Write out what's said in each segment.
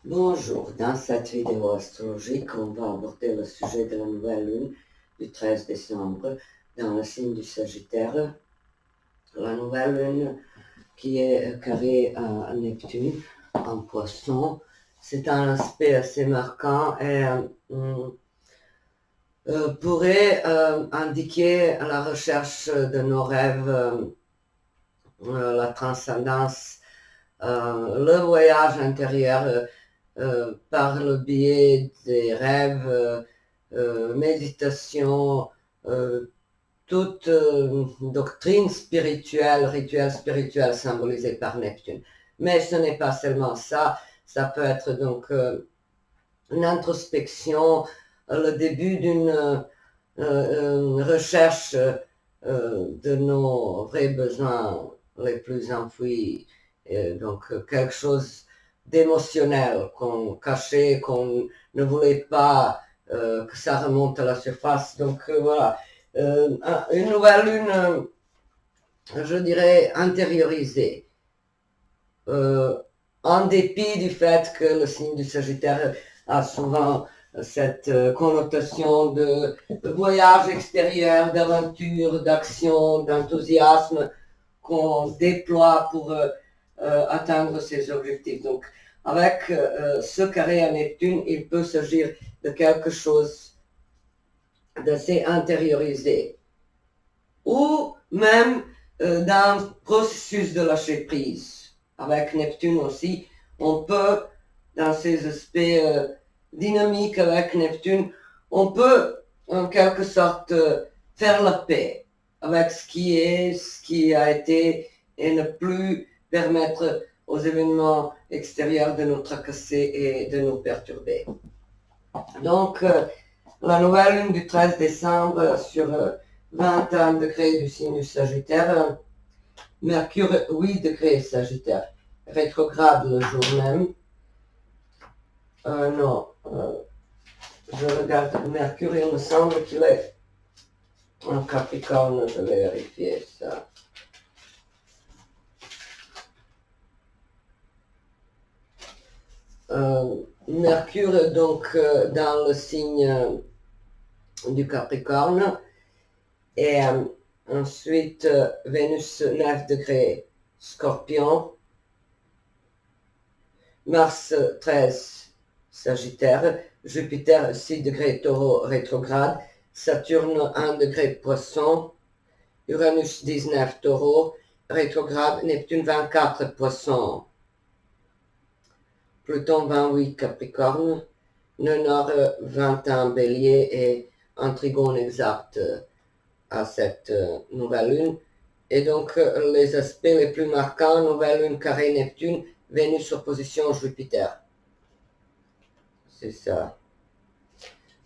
Bonjour, dans cette vidéo astrologique, on va aborder le sujet de la nouvelle lune du 13 décembre dans le signe du Sagittaire. La nouvelle lune qui est carrée à Neptune en Poisson, c'est un aspect assez marquant et pourrait indiquer la recherche de nos rêves, la transcendance, le voyage intérieur par le biais des rêves, méditation, toute doctrine spirituelle, rituel spirituel symbolisé par Neptune. Mais ce n'est pas seulement ça, ça peut être donc une introspection, le début d'une recherche de nos vrais besoins les plus enfouis, donc quelque chose d'émotionnel qu'on cachait, qu'on ne voulait pas que ça remonte à la surface. Donc voilà, une nouvelle lune, je dirais, intériorisée. En dépit du fait que le signe du Sagittaire a souvent cette connotation de voyage extérieur, d'aventure, d'action, d'enthousiasme qu'on déploie pour atteindre ses objectifs. Donc, avec ce carré à Neptune, il peut s'agir de quelque chose d'assez intériorisé ou même d'un processus de lâcher prise. Avec Neptune aussi, on peut, dans ces aspects dynamiques avec Neptune, on peut en quelque sorte faire la paix avec ce qui est, ce qui a été, et ne plus permettre aux événements extérieurs de nous tracasser et de nous perturber. Donc, la nouvelle lune du 13 décembre sur 21 degrés du signe du Sagittaire, Mercure 8 degrés Sagittaire, rétrograde le jour même. Non, je regarde Mercure, il me semble qu'il est en Capricorne, je vais vérifier ça. Mercure donc dans le signe du Capricorne et ensuite Vénus 9 degrés Scorpion, Mars 13 Sagittaire, Jupiter 6 degrés Taureau rétrograde, Saturne 1 degré Poisson, Uranus 19 Taureau rétrograde, Neptune 24 Poisson, Pluton 28 Capricorne, Nœud Nord 21 Bélier et un trigone exact à cette nouvelle lune. Et donc les aspects les plus marquants, nouvelle lune carré Neptune, Vénus opposition Jupiter. C'est ça.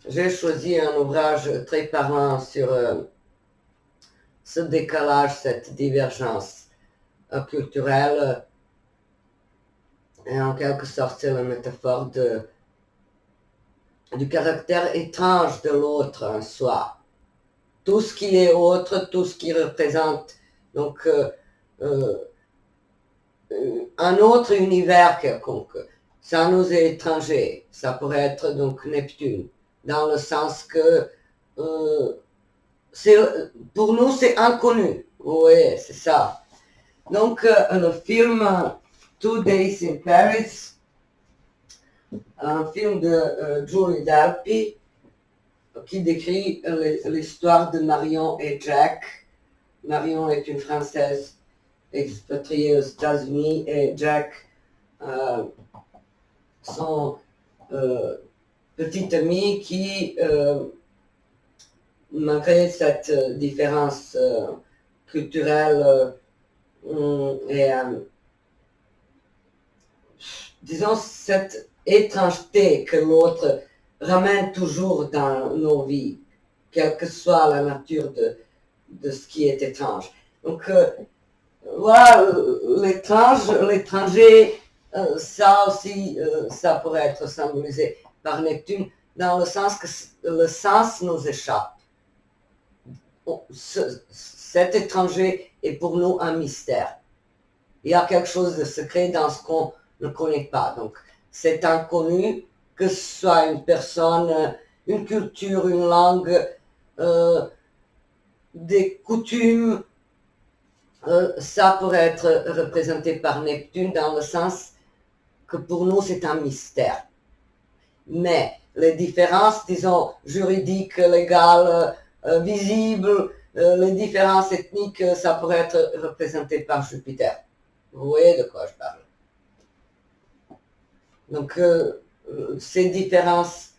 J'ai choisi un ouvrage très parlant sur ce décalage, cette divergence culturelle. Et en quelque sorte, c'est la métaphore du caractère étrange de l'autre en soi. Tout ce qui est autre, tout ce qui représente donc un autre univers quelconque, ça nous est étranger. Ça pourrait être donc Neptune, dans le sens que pour nous c'est inconnu. Oui, c'est ça. Donc le film Two Days in Paris, un film de Julie Delpy, qui décrit l'histoire de Marion et Jack. Marion est une Française expatriée aux États-Unis et Jack, son petit ami qui, malgré cette différence culturelle et disons cette étrangeté que l'autre ramène toujours dans nos vies, quelle que soit la nature de ce qui est étrange. Donc voilà, l'étranger, ça aussi, ça pourrait être symbolisé par Neptune, dans le sens que le sens nous échappe. Cet étranger est pour nous un mystère. Il y a quelque chose de secret dans ce qu'on ne connaît pas. Donc, c'est inconnu, que ce soit une personne, une culture, une langue, des coutumes, ça pourrait être représenté par Neptune dans le sens que pour nous c'est un mystère. Mais les différences, disons, juridiques, légales, visibles, les différences ethniques, ça pourrait être représenté par Jupiter. Vous voyez de quoi je parle. Donc, ces différences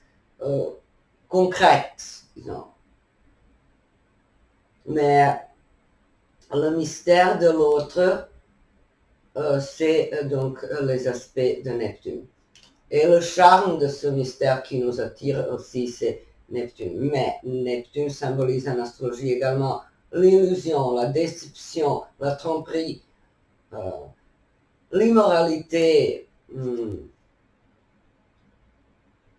concrètes, disons. Mais le mystère de l'autre, c'est donc les aspects de Neptune. Et le charme de ce mystère qui nous attire aussi, c'est Neptune. Mais Neptune symbolise en astrologie également l'illusion, la déception, la tromperie, l'immoralité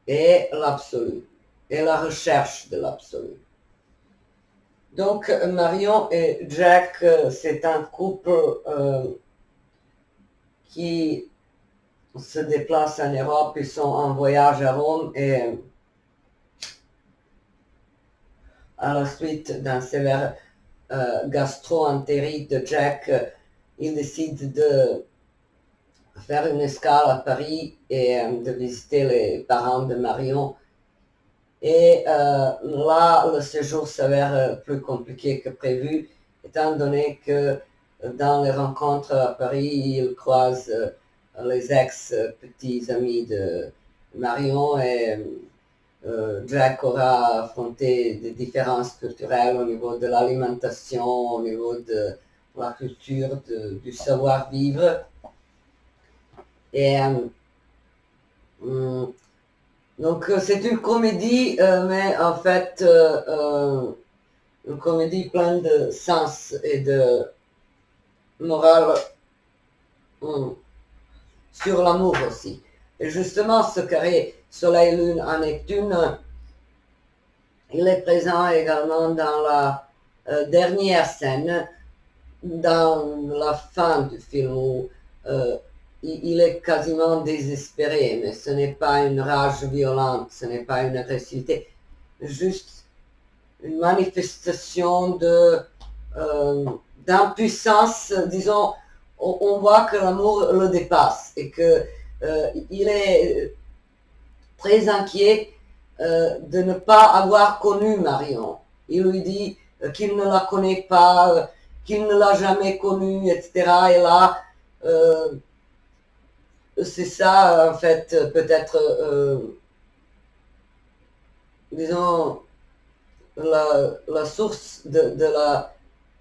et l'absolu, et la recherche de l'absolu. Donc Marion et Jack, c'est un couple qui se déplacent en Europe, ils sont en voyage à Rome et à la suite d'un sévère gastro-entérite de Jack, il décide de faire une escale à Paris et de visiter les parents de Marion. Et là, le séjour s'avère plus compliqué que prévu, étant donné que dans les rencontres à Paris, il croise les ex-petits amis de Marion et Jack aura affronté des différences culturelles au niveau de l'alimentation, au niveau de la culture, du savoir-vivre. Et donc c'est une comédie, mais en fait une comédie pleine de sens et de morale sur l'amour aussi. Et justement, ce carré Soleil-Lune en Neptune, il est présent également dans la dernière scène, dans la fin du film où il est quasiment désespéré, mais ce n'est pas une rage violente, ce n'est pas une agressivité, juste une manifestation d'impuissance, disons, on voit que l'amour le dépasse et que il est très inquiet de ne pas avoir connu Marion. Il lui dit qu'il ne la connaît pas, qu'il ne l'a jamais connue, etc. Et là, c'est ça, en fait, peut-être, disons, la source de la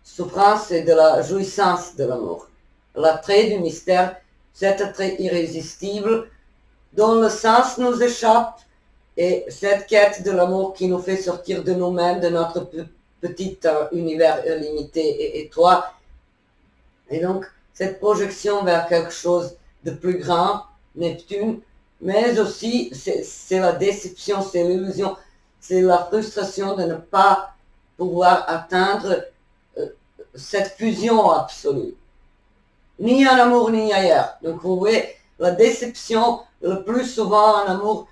souffrance et de la jouissance de l'amour. L'attrait du mystère, cet attrait irrésistible dont le sens nous échappe et cette quête de l'amour qui nous fait sortir de nous-mêmes, de notre petit univers limité et étroit. Et donc, cette projection vers quelque chose de plus grand, Neptune, mais aussi c'est la déception, c'est l'illusion, c'est la frustration de ne pas pouvoir atteindre cette fusion absolue. Ni en amour, ni ailleurs. Donc vous voyez, la déception, le plus souvent en amour,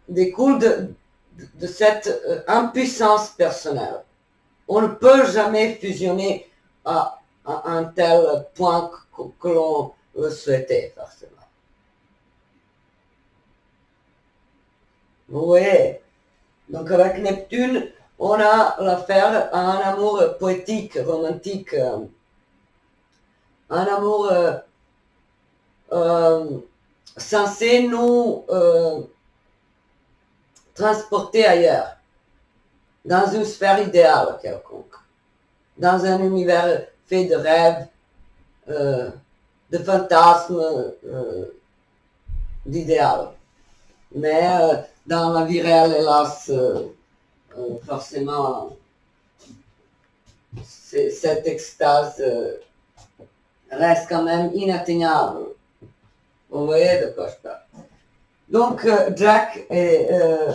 découle de cette impuissance personnelle. On ne peut jamais fusionner à un tel point que l'on le souhaitait, forcément. Vous voyez, donc avec Neptune, on a l'affaire à un amour poétique, romantique, un amour censé nous transporter ailleurs, dans une sphère idéale quelconque, dans un univers fait de rêves, de fantasmes, d'idéal. Mais dans la vie réelle, hélas, forcément, cette extase reste quand même inatteignable. Vous voyez de quoi je parle. Donc Jack et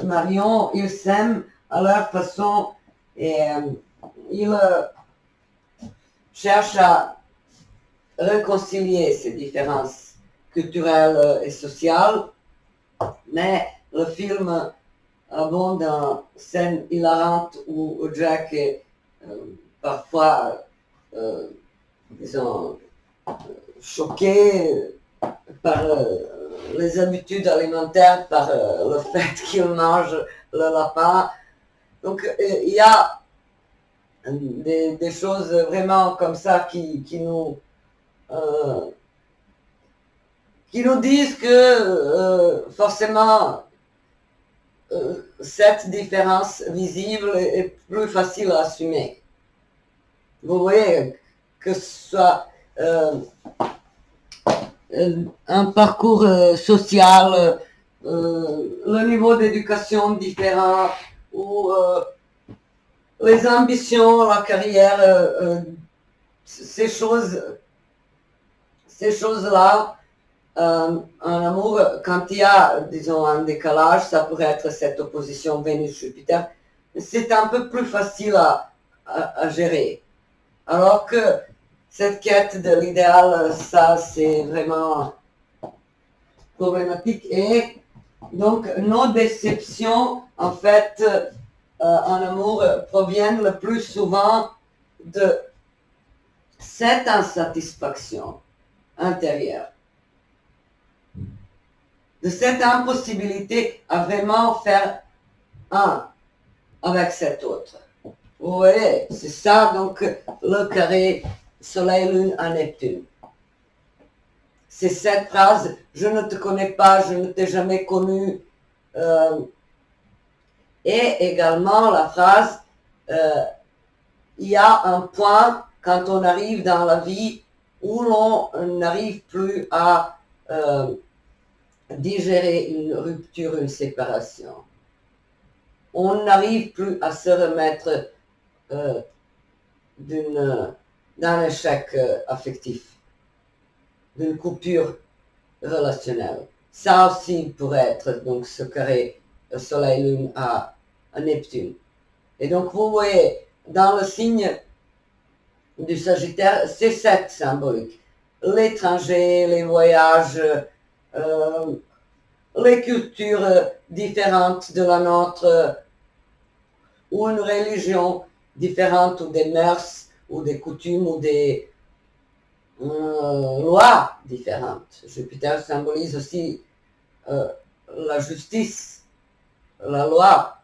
Marion, ils s'aiment à leur façon et ils cherchent à réconcilier ces différences culturelle et sociale, mais le film abonde en scènes hilarantes où Jack est parfois, disons, choqué par les habitudes alimentaires, par le fait qu'il mange le lapin. Donc il y a des choses vraiment comme ça qui nous disent que forcément cette différence visible est plus facile à assumer. Vous voyez, que ce soit un parcours social, le niveau d'éducation différent, ou les ambitions, la carrière, ces choses-là, un amour, quand il y a, disons, un décalage, ça pourrait être cette opposition Vénus-Jupiter, c'est un peu plus facile à gérer. Alors que cette quête de l'idéal, ça, c'est vraiment problématique. Et donc, nos déceptions, en fait, en amour, proviennent le plus souvent de cette insatisfaction intérieure, de cette impossibilité à vraiment faire un avec cet autre. Vous voyez, c'est ça donc le carré Soleil-Lune à Neptune. C'est cette phrase, je ne te connais pas, je ne t'ai jamais connu, et également la phrase, il y a un point quand on arrive dans la vie où l'on n'arrive plus à digérer une rupture, une séparation. On n'arrive plus à se remettre d'un échec affectif, d'une coupure relationnelle. Ça aussi pourrait être donc ce carré Soleil-Lune à Neptune. Et donc vous voyez, dans le signe du Sagittaire, c'est cette symbolique. L'étranger, les voyages, les cultures différentes de la nôtre, ou une religion différente, ou des mœurs, ou des coutumes, ou des lois différentes. Jupiter symbolise aussi la justice, la loi,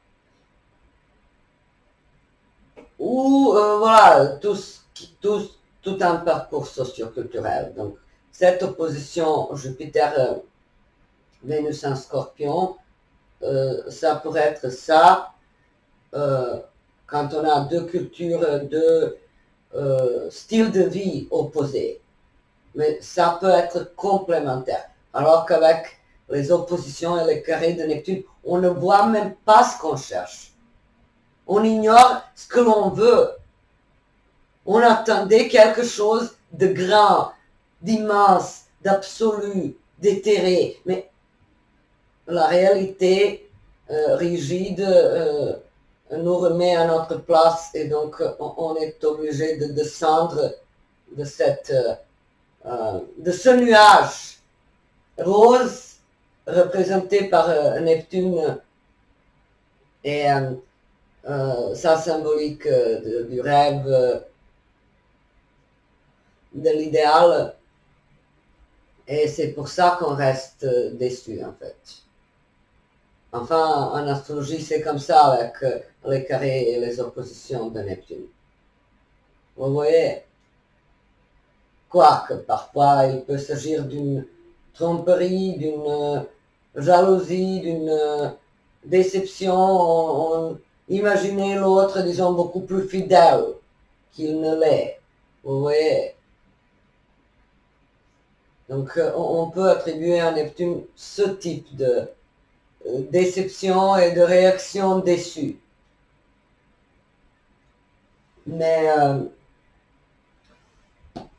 ou voilà, tout un parcours socioculturel. Donc, cette opposition Jupiter-Vénus en Scorpion, ça pourrait être ça, quand on a deux cultures, deux styles de vie opposés. Mais ça peut être complémentaire. Alors qu'avec les oppositions et les carrés de Neptune, on ne voit même pas ce qu'on cherche. On ignore ce que l'on veut. On attendait quelque chose de grand, d'immense, d'absolu, d'éthéré. Mais la réalité rigide nous remet à notre place, et donc on est obligé de descendre de ce nuage rose représenté par Neptune et sa symbolique du rêve, de l'idéal, et c'est pour ça qu'on reste déçu en fait. Enfin, en astrologie, c'est comme ça avec les carrés et les oppositions de Neptune. Vous voyez, quoique parfois il peut s'agir d'une tromperie, d'une jalousie, d'une déception. Imaginez l'autre, disons, beaucoup plus fidèle qu'il ne l'est. Vous voyez. Donc on peut attribuer à Neptune ce type de déception et de réaction déçue. Mais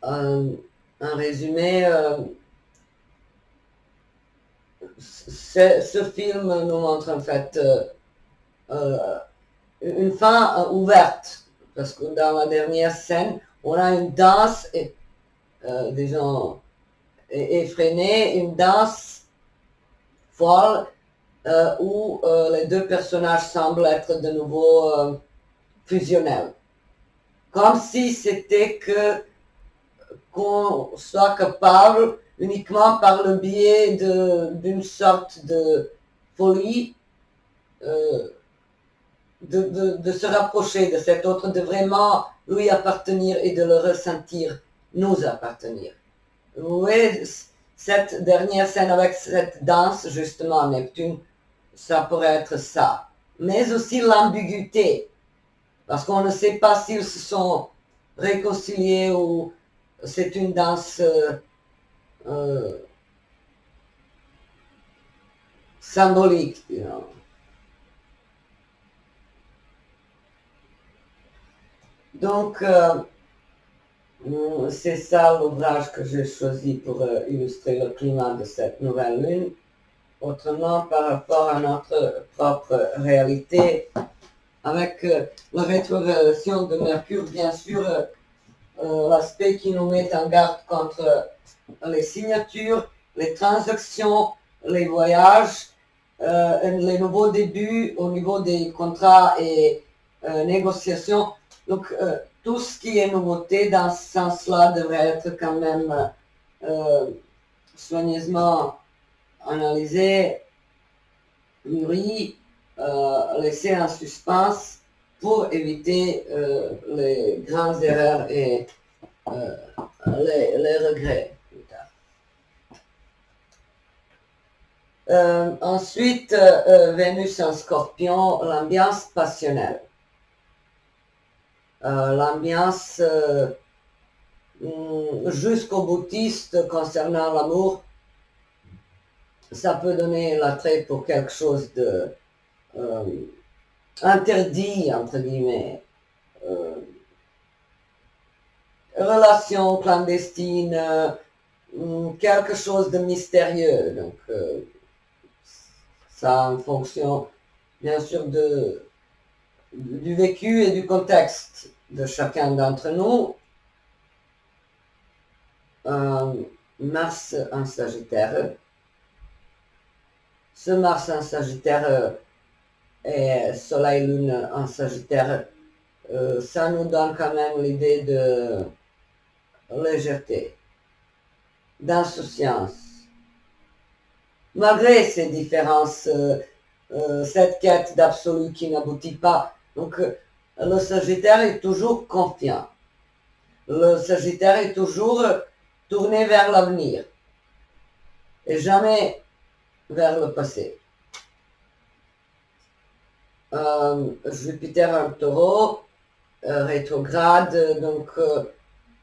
en résumé, ce film nous montre en fait une fin ouverte, parce que dans la dernière scène, on a une danse, disons, effrénée, une danse folle où les deux personnages semblent être de nouveau fusionnels. Comme si c'était qu'on soit capable uniquement par le biais d'une sorte de folie de se rapprocher de cet autre, de vraiment lui appartenir et de le ressentir nous appartenir. Vous voyez, cette dernière scène avec cette danse, justement, Neptune, ça pourrait être ça. Mais aussi l'ambiguïté, parce qu'on ne sait pas s'ils se sont réconciliés ou c'est une danse symbolique, disons. Donc, c'est ça l'ouvrage que j'ai choisi pour illustrer le climat de cette nouvelle lune. Autrement, par rapport à notre propre réalité, avec la rétrogradation de Mercure, bien sûr, l'aspect qui nous met en garde contre les signatures, les transactions, les voyages, les nouveaux débuts au niveau des contrats et négociations. Donc, tout ce qui est nouveauté dans ce sens-là devrait être quand même soigneusement analysé, mûri, laissé en suspens pour éviter les grandes erreurs et les regrets plus tard. Ensuite, Vénus en Scorpion, l'ambiance passionnelle. L'ambiance jusqu'au boutiste concernant l'amour, ça peut donner l'attrait pour quelque chose de interdit, entre guillemets. Relation clandestine, quelque chose de mystérieux. Donc, ça en fonction, bien sûr, du vécu et du contexte de chacun d'entre nous. Mars en Sagittaire. Ce Mars en Sagittaire et Soleil Lune en Sagittaire, ça nous donne quand même l'idée de légèreté, d'insouciance. Malgré ces différences, cette quête d'absolu qui n'aboutit pas. Donc, le Sagittaire est toujours confiant. Le Sagittaire est toujours tourné vers l'avenir et jamais vers le passé. Jupiter en Taureau, rétrograde, donc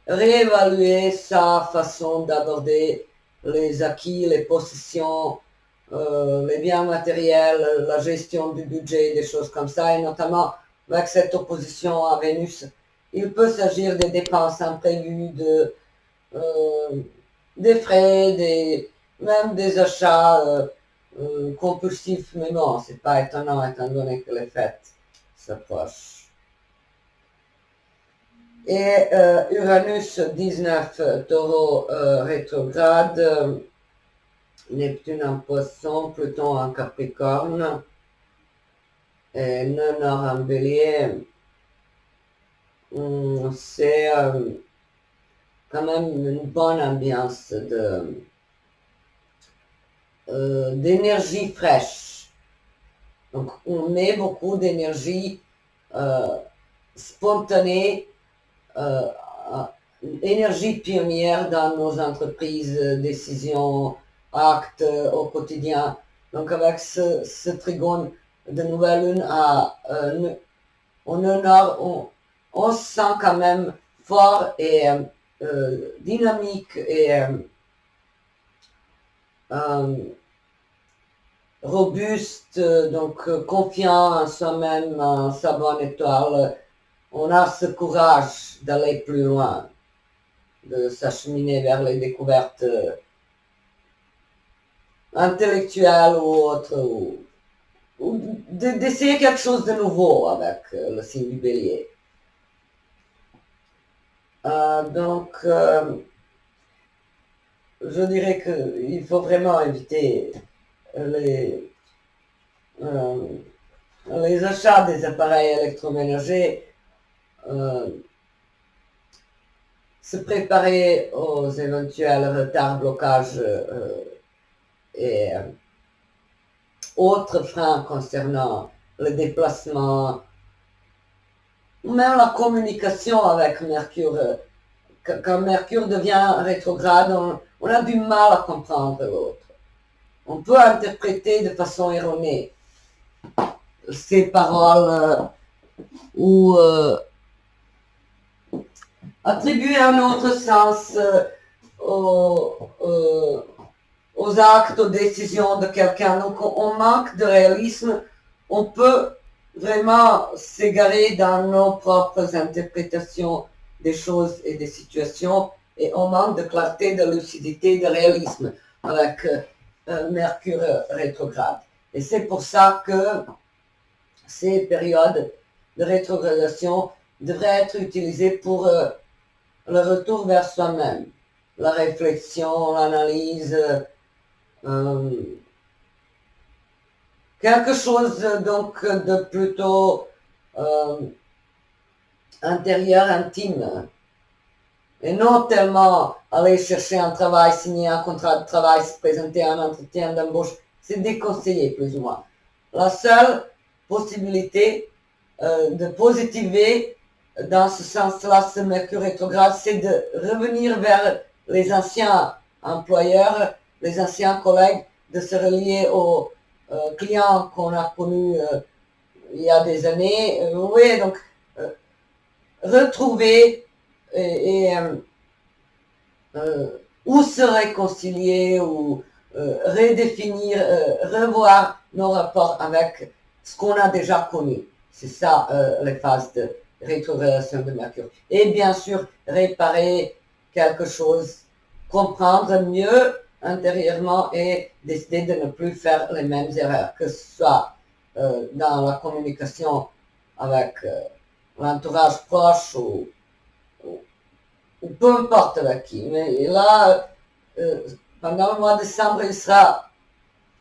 réévaluer sa façon d'aborder les acquis, les possessions, les biens matériels, la gestion du budget, des choses comme ça, et notamment avec cette opposition à Vénus, il peut s'agir des dépenses imprévues, des frais, même des achats compulsifs, mais bon, c'est pas étonnant étant donné que les fêtes s'approchent. Et Uranus 19, Taureau rétrograde, Neptune en Poisson, Pluton en Capricorne, et Nœud Nord en Bélier. C'est quand même une bonne ambiance d'énergie fraîche. Donc on met beaucoup d'énergie spontanée, énergie pionnière dans nos entreprises, décisions, actes au quotidien. Donc avec ce trigone de nouvelle lune au nœud nord, on se sent quand même fort et dynamique et robuste, donc confiant en soi-même, en sa bonne étoile. On a ce courage d'aller plus loin, de s'acheminer vers les découvertes intellectuelles ou autres, ou d'essayer quelque chose de nouveau avec le signe du Bélier. Donc, je dirais qu'il faut vraiment éviter les, euh, les achats des appareils électroménagers, euh, se préparer aux éventuels retards, blocages et autres freins concernant le déplacement, même la communication avec Mercure. Quand Mercure devient rétrograde, on a du mal à comprendre l'autre. On peut interpréter de façon erronée ces paroles ou attribuer un autre sens aux actes, aux décisions de quelqu'un. Donc on manque de réalisme, on peut vraiment s'égarer dans nos propres interprétations des choses et des situations, et on manque de clarté, de lucidité, de réalisme avec Mercure rétrograde. Et c'est pour ça que ces périodes de rétrogradation devraient être utilisées pour le retour vers soi-même, la réflexion, l'analyse, quelque chose donc de plutôt intérieur, intime, et non tellement aller chercher un travail, signer un contrat de travail, se présenter à un entretien d'embauche, c'est déconseillé plus ou moins. La seule possibilité de positiver dans ce sens-là ce Mercure rétrograde, c'est de revenir vers les anciens employeurs, les anciens collègues, de se relier aux clients qu'on a connus il y a des années. Oui, donc retrouver et ou se réconcilier ou redéfinir, revoir nos rapports avec ce qu'on a déjà connu. C'est ça les phases de rétrogradation de Mercure. Et bien sûr, réparer quelque chose, comprendre mieux intérieurement et décider de ne plus faire les mêmes erreurs, que ce soit dans la communication avec l'entourage proche ou peu importe avec qui. Mais là, pendant le mois de décembre, il sera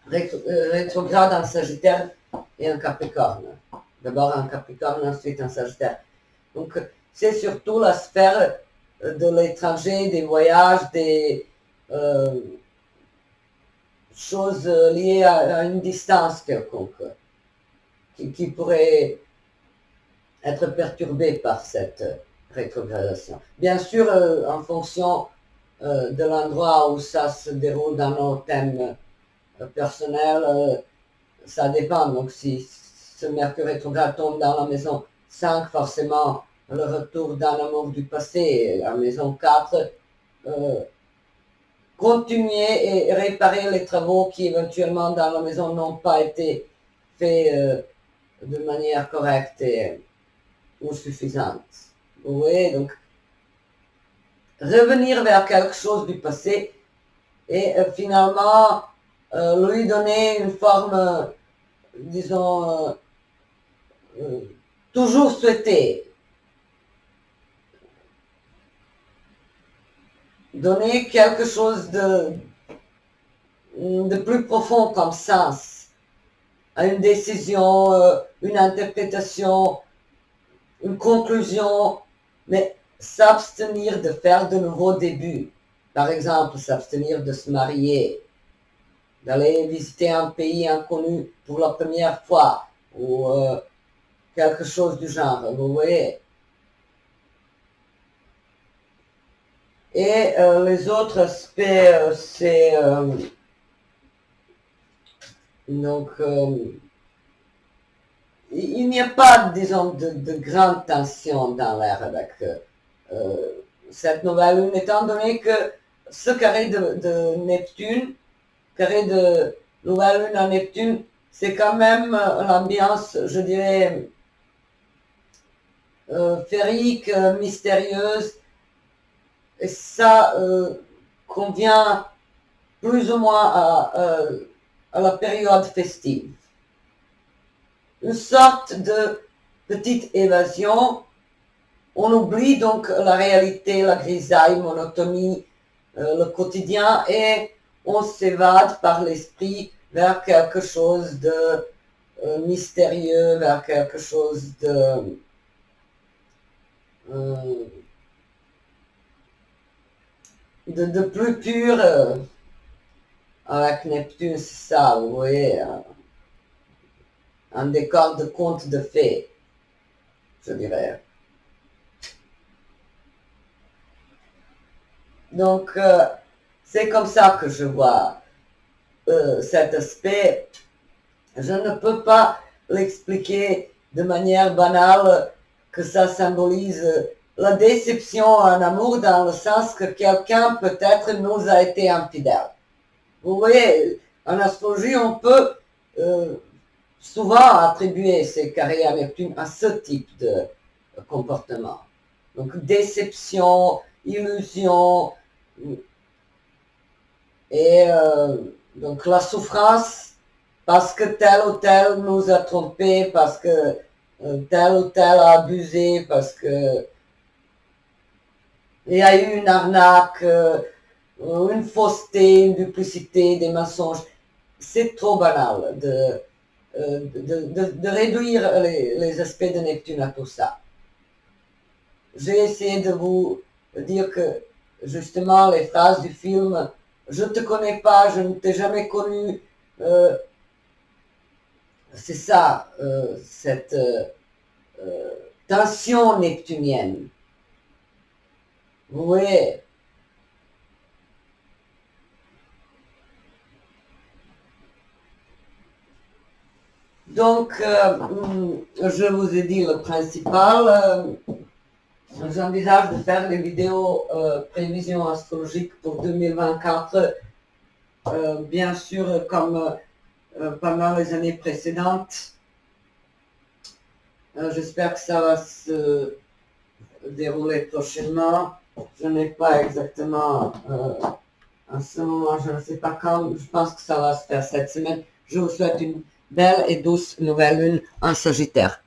rétrograde en Sagittaire et en Capricorne. D'abord en Capricorne, ensuite en Sagittaire. Donc, c'est surtout la sphère de l'étranger, des voyages, des choses liées à une distance quelconque, qui pourrait être perturbée par cette rétrogradation. Bien sûr, en fonction de l'endroit où ça se déroule dans nos thèmes personnels, ça dépend. Donc si ce Mercure rétrograde tombe dans la maison 5, forcément le retour d'un amour du passé, la maison 4, continuer et réparer les travaux qui éventuellement dans la maison n'ont pas été faits de manière correcte ou suffisante. Vous voyez, donc revenir vers quelque chose du passé et finalement lui donner une forme, disons, toujours souhaitée. Donner quelque chose de plus profond comme sens à une décision, une interprétation, une conclusion, mais s'abstenir de faire de nouveaux débuts. Par exemple, s'abstenir de se marier, d'aller visiter un pays inconnu pour la première fois, ou quelque chose du genre, vous voyez. Et les autres aspects, c'est donc il n'y a pas, disons, de grande tension dans l'air avec cette nouvelle lune, étant donné que ce carré de Neptune, carré de nouvelle lune à Neptune, c'est quand même l'ambiance, je dirais, féerique, mystérieuse, et ça convient plus ou moins à la période festive. Une sorte de petite évasion. On oublie donc la réalité, la grisaille, monotonie, le quotidien et on s'évade par l'esprit vers quelque chose de mystérieux, vers quelque chose de plus pur avec Neptune, c'est ça, vous voyez, un décor de conte de fées, je dirais. Donc, c'est comme ça que je vois cet aspect. Je ne peux pas l'expliquer de manière banale que ça symbolise la déception en amour dans le sens que quelqu'un peut-être nous a été infidèle. Vous voyez, en astrologie, on peut souvent attribuer ces carrés à Neptune à ce type de comportement. Donc déception, illusion, et donc la souffrance parce que tel ou tel nous a trompés, parce que tel ou tel a abusé, parce que il y a eu une arnaque, une fausseté, une duplicité, des mensonges. C'est trop banal de réduire les aspects de Neptune à tout ça. J'ai essayé de vous dire que justement les phrases du film « Je ne te connais pas, je ne t'ai jamais connu », c'est ça, cette tension neptunienne. Vous voyez? Donc, je vous ai dit le principal. J'envisage de faire des vidéos prévisions astrologiques pour 2024, bien sûr comme pendant les années précédentes. J'espère que ça va se dérouler prochainement. Je n'ai pas exactement en ce moment, je ne sais pas quand, je pense que ça va se faire cette semaine. Je vous souhaite une belle et douce nouvelle lune en Sagittaire.